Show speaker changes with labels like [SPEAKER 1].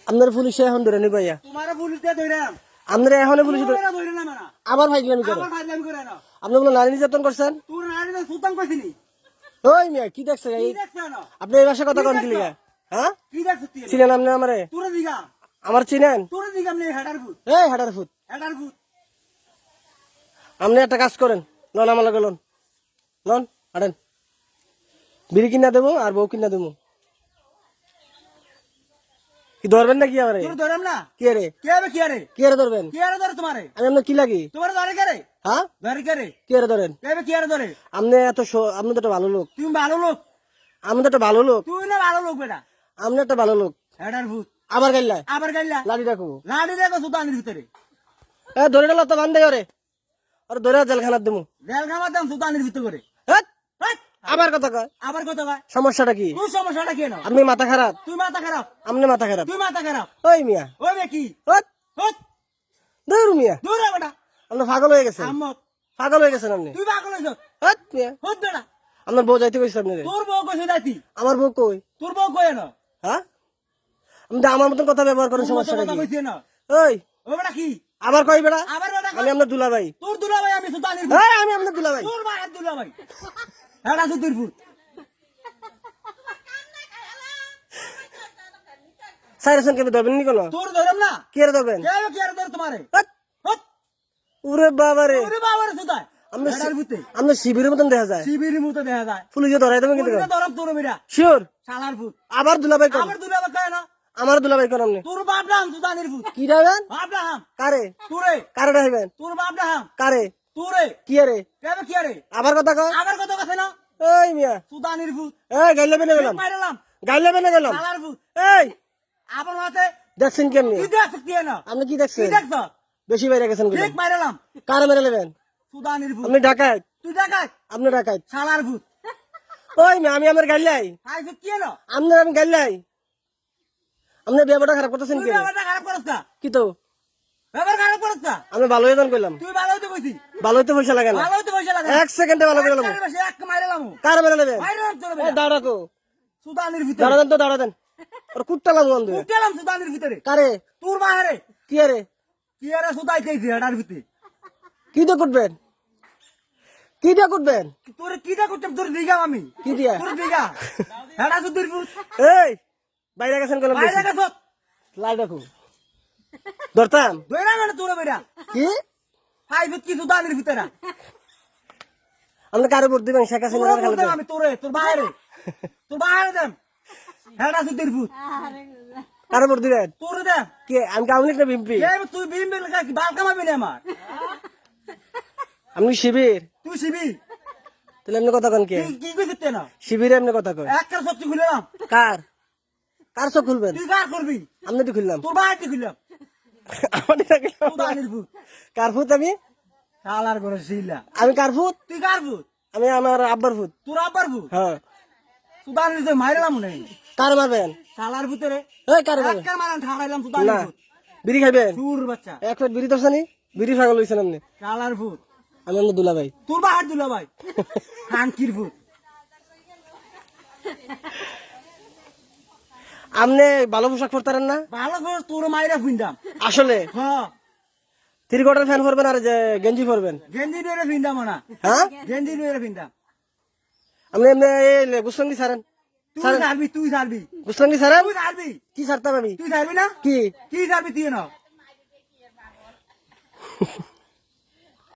[SPEAKER 1] আপনার পুলিশে এখন ধরে নিব ইয়া
[SPEAKER 2] তোমারে পুলিশ দিয়ে ধইরাম
[SPEAKER 1] আপনারা এখন পুলিশ
[SPEAKER 2] তোমরা ধইরে না মানা
[SPEAKER 1] আবার ফাইজলামি করে
[SPEAKER 2] আবার ফাজলামি করে না
[SPEAKER 1] আপনি বলে নারী নির্যাতন করছেন
[SPEAKER 2] তোর নারী না সুলতান কইছিনি
[SPEAKER 1] ওই মিয়া কি দেখছে
[SPEAKER 2] কি দেখছ না
[SPEAKER 1] আপনি এই ভাষা কথা কোন কি লিগা হ্যাঁ
[SPEAKER 2] কি দেখছ তুই
[SPEAKER 1] চিনেন আপনি আমারে
[SPEAKER 2] তোর দিগা
[SPEAKER 1] আমার চিনেন
[SPEAKER 2] তোর দিগা আমি হেডার ফুট
[SPEAKER 1] এই হাটার ফুট আপনি একটা কাজ করেন লন আমার লগে লন লন হাঁটেন বিড়ি কিনা দেবো আর বউ কিনা দেবো কি ধরবেন না কি আমারে
[SPEAKER 2] তোর ধরম না
[SPEAKER 1] কি রে
[SPEAKER 2] কে হবে কি আরে
[SPEAKER 1] কি রে ধরবেন
[SPEAKER 2] কি আরে ধরে তোমারে
[SPEAKER 1] আমি আপনার কি লাগি
[SPEAKER 2] তোমার ধরে কে রে
[SPEAKER 1] হ্যাঁ
[SPEAKER 2] ধরে কে রে
[SPEAKER 1] কি রে ধরেন
[SPEAKER 2] কে হবে কি আরে ধরে
[SPEAKER 1] আপনি এত আপনি তো একটা ভালো লোক
[SPEAKER 2] তুমি ভালো লোক
[SPEAKER 1] আপনি তো একটা ভালো লোক
[SPEAKER 2] তুই না ভালো লোক বেটা
[SPEAKER 1] আপনি একটা ভালো লোক
[SPEAKER 2] হেডার ফুট
[SPEAKER 1] আবার গাইলা
[SPEAKER 2] আবার গাইলা
[SPEAKER 1] লাঠি রাখবো
[SPEAKER 2] লাড়ি দেখো সুতানির ভিতরে
[SPEAKER 1] ধরে গেল তো বান্ধে ওরে আর ধরে জেলখানার দেবো
[SPEAKER 2] জেল খাবার দাম সুতানির ভিতরে করে
[SPEAKER 1] হেৎ,
[SPEAKER 2] হেৎ,
[SPEAKER 1] আবার কথা কয়
[SPEAKER 2] আবার কত ভাই
[SPEAKER 1] সমস্যাটা কি
[SPEAKER 2] তোর সমস্যাটা কেন
[SPEAKER 1] আপনি মাথা খারাপ
[SPEAKER 2] তুই মাথা খারাপ
[SPEAKER 1] আপনি মাথা খারাপ
[SPEAKER 2] তুই মাথা খারাপ
[SPEAKER 1] ওই মিয়া
[SPEAKER 2] ওই বে কি
[SPEAKER 1] হেৎ,
[SPEAKER 2] হট
[SPEAKER 1] ধুর মিয়া
[SPEAKER 2] দূর রে বেটা
[SPEAKER 1] আপনি পাগল হয়ে গেছেন
[SPEAKER 2] আম্মক
[SPEAKER 1] পাগল হয়ে গেছেন আপনি
[SPEAKER 2] তুই পাগল হইছ
[SPEAKER 1] হেৎ, মিয়া
[SPEAKER 2] হট বেটা
[SPEAKER 1] আপনার বউ যাইতে কইছে আপনি রে।
[SPEAKER 2] তোর বউ কইছে যাইতি
[SPEAKER 1] আমার বউ কই
[SPEAKER 2] তোর বউ কই না
[SPEAKER 1] হ্যাঁ আপনি তো আমার মতন কথা ব্যবহার করেন সমস্যাটা
[SPEAKER 2] কথা
[SPEAKER 1] কি
[SPEAKER 2] কইছে না
[SPEAKER 1] ওই
[SPEAKER 2] ও বেটা কি
[SPEAKER 1] আবার কই বেড়া
[SPEAKER 2] আবার বেটা
[SPEAKER 1] আমি আপনার দুলাভাই
[SPEAKER 2] তোর দুলা ভাই আমি সুতানির
[SPEAKER 1] এই আমি আপনার দুলাভাই
[SPEAKER 2] তোর মায়ের দুলা ভাই হেডা সুতির ফুট
[SPEAKER 1] সাইরেশন কেন ধরবেন নি কোনো
[SPEAKER 2] তোর ধরম না
[SPEAKER 1] কি রে ধরবেন
[SPEAKER 2] কে হবে কি আরে ধর তোমারে
[SPEAKER 1] হেৎ,
[SPEAKER 2] হট
[SPEAKER 1] ওরে বাবা রে
[SPEAKER 2] ওরে বাবার সুতায়
[SPEAKER 1] আপনি
[SPEAKER 2] হেডার ফুটে
[SPEAKER 1] আপনার শিবিরের মতন দেখা যায়
[SPEAKER 2] শিবিরের মতো দেখা যায়
[SPEAKER 1] পুলিশে ধরাই দেবেন কিন্তু
[SPEAKER 2] তোর ধরম তোর মেরা
[SPEAKER 1] শিওর
[SPEAKER 2] শালার ফুট
[SPEAKER 1] আবার দুলাভাই কোন
[SPEAKER 2] আবার দুলা ভাই কয় না
[SPEAKER 1] আমার দুলাভাই কোন আপনি
[SPEAKER 2] তোর বাপরাম সুতানির ফুট
[SPEAKER 1] কি যাবেন
[SPEAKER 2] বাপরাম
[SPEAKER 1] কারে
[SPEAKER 2] তোরে
[SPEAKER 1] কারে ডাইবেন
[SPEAKER 2] তোর বাপরাম
[SPEAKER 1] কারে
[SPEAKER 2] তোরে
[SPEAKER 1] কি রে
[SPEAKER 2] কে হবে কি আরে
[SPEAKER 1] আবার কথা কয়
[SPEAKER 2] আবার কত কথা না
[SPEAKER 1] এই মিয়া
[SPEAKER 2] সুতানির ফুট
[SPEAKER 1] এই গাইলে বেনে গেলাম
[SPEAKER 2] মাইরালাম
[SPEAKER 1] গাইলে বেনে গেলাম
[SPEAKER 2] শালার ফুট
[SPEAKER 1] এই
[SPEAKER 2] আবার মাতে
[SPEAKER 1] দেখছেন কেমনি
[SPEAKER 2] তুই দেখ কি না
[SPEAKER 1] আপনি কি
[SPEAKER 2] কি
[SPEAKER 1] দেখছেন
[SPEAKER 2] দেখছ
[SPEAKER 1] বেশি বাইরে গেছেন কি
[SPEAKER 2] ঠিক মাইরালাম
[SPEAKER 1] কারে মেরে নেবেন
[SPEAKER 2] সুতানির ফুট
[SPEAKER 1] আপনি ডাকাত
[SPEAKER 2] তুই দেখাই
[SPEAKER 1] আপনি ডাকাত
[SPEAKER 2] শালার ফুট
[SPEAKER 1] ওই মিয়া আমি আমার গাইলাই
[SPEAKER 2] আই ফুট কি না
[SPEAKER 1] আপনার আমি গাইলাই আপনি ব্যবহারটা খারাপ করতেছেন
[SPEAKER 2] তুই
[SPEAKER 1] কি
[SPEAKER 2] ব্যাপারটা খারাপ করছ না
[SPEAKER 1] কি তো
[SPEAKER 2] ব্যাপার খারাপ করছ না
[SPEAKER 1] আমি ভালো হয়ে যান কইলাম
[SPEAKER 2] তুই ভালো হইতে কইছি
[SPEAKER 1] ভালো হইতে পয়সা লাগে না
[SPEAKER 2] ভালো হইতে পয়সা লাগে
[SPEAKER 1] এক সেকেন্ডে ভালো করে গেলাম
[SPEAKER 2] এক মাইরালাম
[SPEAKER 1] কারে মেরে নেবেন
[SPEAKER 2] মাইরালাম তোর
[SPEAKER 1] এই দাঁড়াকো
[SPEAKER 2] সুতানির ভিতরে
[SPEAKER 1] দাঁড়া দেন তো দাঁড়া দেন ওর কুট্টালাম বন্ধু
[SPEAKER 2] উঠলাম সুতানির ভিতরে
[SPEAKER 1] কারে
[SPEAKER 2] তোর মাহারে
[SPEAKER 1] কি রে
[SPEAKER 2] কি আরে সুতাইতেছি হেডার ভিতরে
[SPEAKER 1] কি দিয়ে কুটবেন কি দিয়ে কুটবেন
[SPEAKER 2] তোর কিটা করতে তোর দিগা আমি
[SPEAKER 1] কি দিয়া
[SPEAKER 2] তোর দিগা হেডা সুতির ফুট
[SPEAKER 1] এই বাইরে গেছেন কলম
[SPEAKER 2] বাইরে গেছ
[SPEAKER 1] লাই রাখো ধরতাম
[SPEAKER 2] দইরা মানে তোর বেরা
[SPEAKER 1] কি
[SPEAKER 2] হাই ফুট কি সুতানির ভিতরে
[SPEAKER 1] আপনি কারে ভোট দিবেন শেখ
[SPEAKER 2] তোর
[SPEAKER 1] হাসিনা
[SPEAKER 2] বলতে আমি তোরে তোর বাইরে দেন হেডা সুতির ফুট
[SPEAKER 1] কারে ভোট দিবেন
[SPEAKER 2] তোর দে
[SPEAKER 1] কে আমি কাউনিক না বিম্পি
[SPEAKER 2] তুই বিম বিল কি বাল কামাবি না আমার
[SPEAKER 1] আপনি শিবির
[SPEAKER 2] তুই শিবি
[SPEAKER 1] তাহলে এমনি কথা কন কে
[SPEAKER 2] কি কইছিস না
[SPEAKER 1] শিবিরে এমনি কথা কয়
[SPEAKER 2] একটা সত্যি খুললাম
[SPEAKER 1] কার কার চোখ খুলবেন
[SPEAKER 2] তুই কার করবি
[SPEAKER 1] আপনি তো খুললাম
[SPEAKER 2] তোর বাইরে খুললাম
[SPEAKER 1] আমারই রাখলাম।
[SPEAKER 2] সুতানির ফুট
[SPEAKER 1] কার ফুত আমি
[SPEAKER 2] শালার করে শিলা
[SPEAKER 1] আমি কার ফুত
[SPEAKER 2] তুই কার ফুট
[SPEAKER 1] আমি আমার আব্বার ফুত
[SPEAKER 2] তোর আব্বার ফুট
[SPEAKER 1] হ্যাঁ
[SPEAKER 2] সুতানির ভিতরে মাইরালাম নাই
[SPEAKER 1] কার মারবেন
[SPEAKER 2] শালার ভিতরে
[SPEAKER 1] এই কার মারবেন
[SPEAKER 2] একটা মারান ঠাড়াইলাম
[SPEAKER 1] না
[SPEAKER 2] সুতানির ফুট
[SPEAKER 1] বিড়ি খাইবেন
[SPEAKER 2] সুর বাচ্চা
[SPEAKER 1] এক প্লেট বিড়ি ধরছানি বিড়ি পাগল হইছেন আপনি
[SPEAKER 2] শালার ফুট
[SPEAKER 1] আমি আপনার দুলা ভাই
[SPEAKER 2] তোর বাহার দিল ভাই খানকির ফুট
[SPEAKER 1] আপনি ভালো পোশাক পরতারেন না
[SPEAKER 2] ভালো করে তোর মাইরা ফিন্দাম
[SPEAKER 1] আসলে
[SPEAKER 2] হ্যাঁ
[SPEAKER 1] থ্রি কোয়ার্টার ফ্যান পরবেন আর যে গেঞ্জি পরবেন
[SPEAKER 2] গেঞ্জি দিয়ে ফিন্দাম না
[SPEAKER 1] হ্যাঁ
[SPEAKER 2] গেঞ্জি দিয়ে ফিন্দাম
[SPEAKER 1] আপনি এমনি গুসলঙ্গি সারেন
[SPEAKER 2] তুই সারবি তুই সারবি
[SPEAKER 1] গুসলঙ্গি সারেন
[SPEAKER 2] তুই সারবি
[SPEAKER 1] কি সারতাম আমি
[SPEAKER 2] তুই সারবি না
[SPEAKER 1] কি
[SPEAKER 2] কি সারবি তুই না